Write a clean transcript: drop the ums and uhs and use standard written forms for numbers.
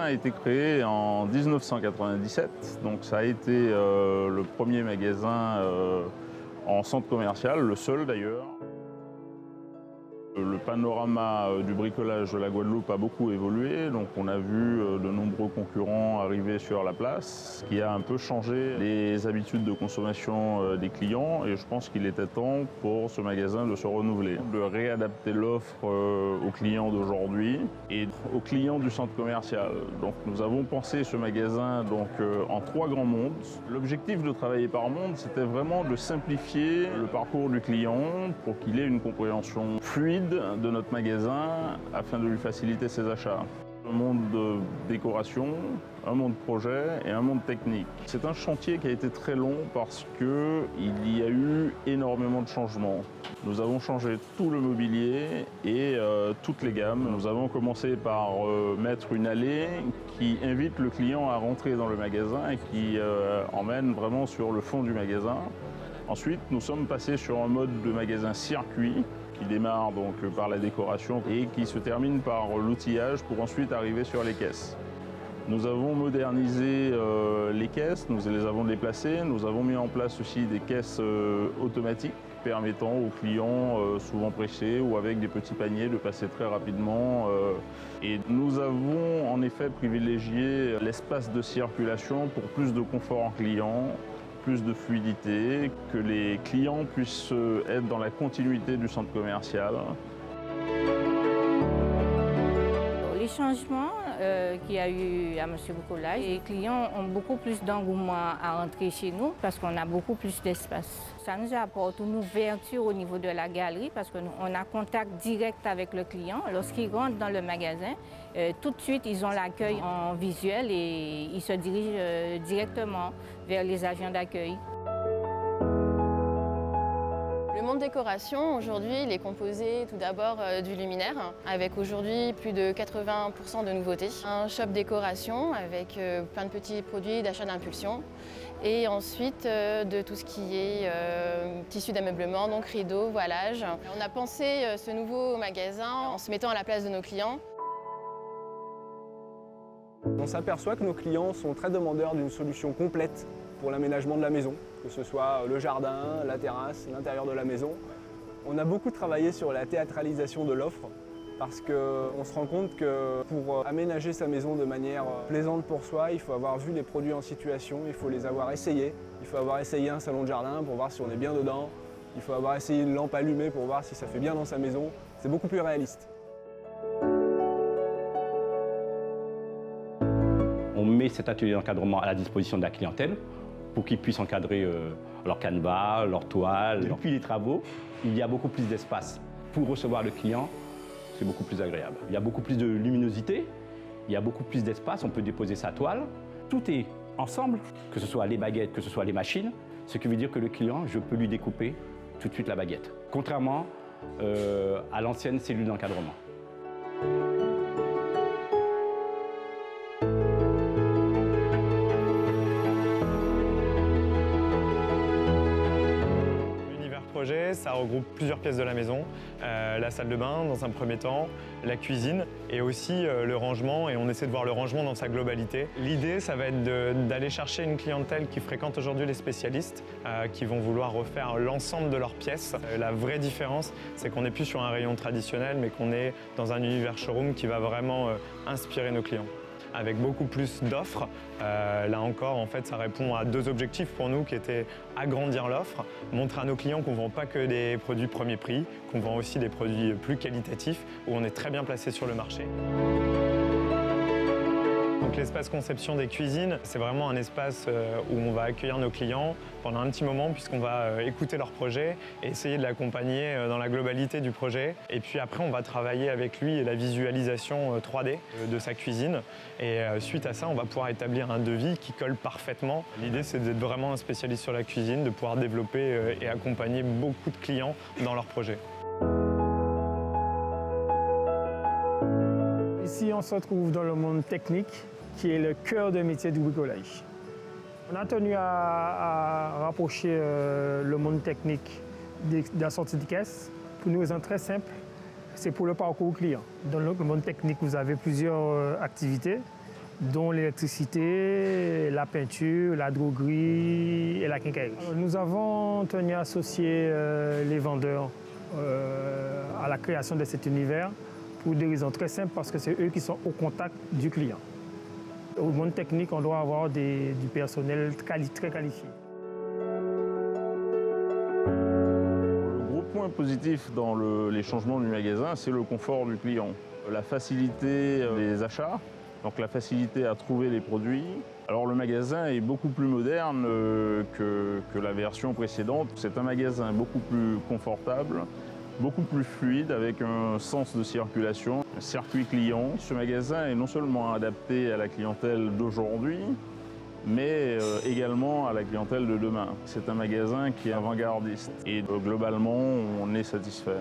a été créé en 1997, donc ça a été le premier magasin en centre commercial, le seul d'ailleurs. Le panorama du bricolage de la Guadeloupe a beaucoup évolué, donc on a vu de nombreux concurrents arriver sur la place, ce qui a un peu changé les habitudes de consommation des clients, et je pense qu'il était temps pour ce magasin de se renouveler, de réadapter l'offre aux clients d'aujourd'hui et aux clients du centre commercial. Donc nous avons pensé ce magasin en 3 grands mondes. L'objectif de travailler par monde, c'était vraiment de simplifier le parcours du client pour qu'il ait une compréhension fluide de notre magasin afin de lui faciliter ses achats. Un monde de décoration, un monde projet et un monde technique. C'est un chantier qui a été très long parce qu'il y a eu énormément de changements. Nous avons changé tout le mobilier et toutes les gammes. Nous avons commencé par mettre une allée qui invite le client à rentrer dans le magasin et qui emmène vraiment sur le fond du magasin. Ensuite, nous sommes passés sur un mode de magasin circuit qui démarre donc par la décoration et qui se termine par l'outillage pour ensuite arriver sur les caisses. Nous avons modernisé les caisses, nous les avons déplacées, nous avons mis en place aussi des caisses automatiques permettant aux clients souvent pressés ou avec des petits paniers de passer très rapidement. Et nous avons en effet privilégié l'espace de circulation pour plus de confort client, plus de fluidité, que les clients puissent être dans la continuité du centre commercial. Les changements qu'il y a eu à M. Bricolage, les clients ont beaucoup plus d'engouement à entrer chez nous parce qu'on a beaucoup plus d'espace. Ça nous apporte une ouverture au niveau de la galerie parce qu'on a contact direct avec le client. Lorsqu'ils rentrent dans le magasin, tout de suite, ils ont l'accueil en visuel et ils se dirigent directement vers les agents d'accueil. Le monde décoration, aujourd'hui, il est composé tout d'abord du luminaire, avec aujourd'hui plus de 80% de nouveautés. Un shop décoration avec plein de petits produits d'achat d'impulsion. Et ensuite de tout ce qui est tissu d'ameublement, donc rideaux, voilage. On a pensé ce nouveau magasin en se mettant à la place de nos clients. On s'aperçoit que nos clients sont très demandeurs d'une solution complète pour l'aménagement de la maison, que ce soit le jardin, la terrasse, l'intérieur de la maison. On a beaucoup travaillé sur la théâtralisation de l'offre parce qu'on se rend compte que pour aménager sa maison de manière plaisante pour soi, il faut avoir vu les produits en situation, il faut les avoir essayés. Il faut avoir essayé un salon de jardin pour voir si on est bien dedans. Il faut avoir essayé une lampe allumée pour voir si ça fait bien dans sa maison. C'est beaucoup plus réaliste. On met cet atelier d'encadrement à la disposition de la clientèle pour qu'ils puissent encadrer leur canevas, leur toile. Depuis les travaux, il y a beaucoup plus d'espace pour recevoir le client. C'est beaucoup plus agréable. Il y a beaucoup plus de luminosité, il y a beaucoup plus d'espace, on peut déposer sa toile. Tout est ensemble, que ce soit les baguettes, que ce soit les machines, ce qui veut dire que le client, je peux lui découper tout de suite la baguette. Contrairement à l'ancienne cellule d'encadrement. Ça regroupe plusieurs pièces de la maison, la salle de bain dans un premier temps, la cuisine et aussi le rangement, et on essaie de voir le rangement dans sa globalité. L'idée, ça va être d'aller chercher une clientèle qui fréquente aujourd'hui les spécialistes, qui vont vouloir refaire l'ensemble de leurs pièces. La vraie différence, c'est qu'on n'est plus sur un rayon traditionnel, mais qu'on est dans un univers showroom qui va vraiment inspirer nos clients. Avec beaucoup plus d'offres. Là encore, en fait, ça répond à 2 objectifs pour nous qui étaient agrandir l'offre, montrer à nos clients qu'on ne vend pas que des produits premier prix, qu'on vend aussi des produits plus qualitatifs, où on est très bien placé sur le marché. Donc l'espace conception des cuisines, c'est vraiment un espace où on va accueillir nos clients pendant un petit moment puisqu'on va écouter leur projet et essayer de l'accompagner dans la globalité du projet. Et puis après, on va travailler avec lui la visualisation 3D de sa cuisine. Et suite à ça, on va pouvoir établir un devis qui colle parfaitement. L'idée, c'est d'être vraiment un spécialiste sur la cuisine, de pouvoir développer et accompagner beaucoup de clients dans leurs projets. Ici, on se retrouve dans le monde technique, qui est le cœur de métier du bricolage. On a tenu à rapprocher le monde technique de la sortie de caisse pour une raison très simple, c'est pour le parcours client. Dans le monde technique, vous avez plusieurs activités dont l'électricité, la peinture, la droguerie et la quincaillerie. Nous avons tenu à associer les vendeurs à la création de cet univers pour des raisons très simples, parce que c'est eux qui sont au contact du client. Au monde technique, on doit avoir du personnel très qualifié. Le gros point positif dans les changements du magasin, c'est le confort du client. La facilité des achats, donc la facilité à trouver les produits. Alors le magasin est beaucoup plus moderne que la version précédente. C'est un magasin beaucoup plus confortable, beaucoup plus fluide, avec un sens de circulation, un circuit client. Ce magasin est non seulement adapté à la clientèle d'aujourd'hui, mais également à la clientèle de demain. C'est un magasin qui est avant-gardiste et globalement, on est satisfait.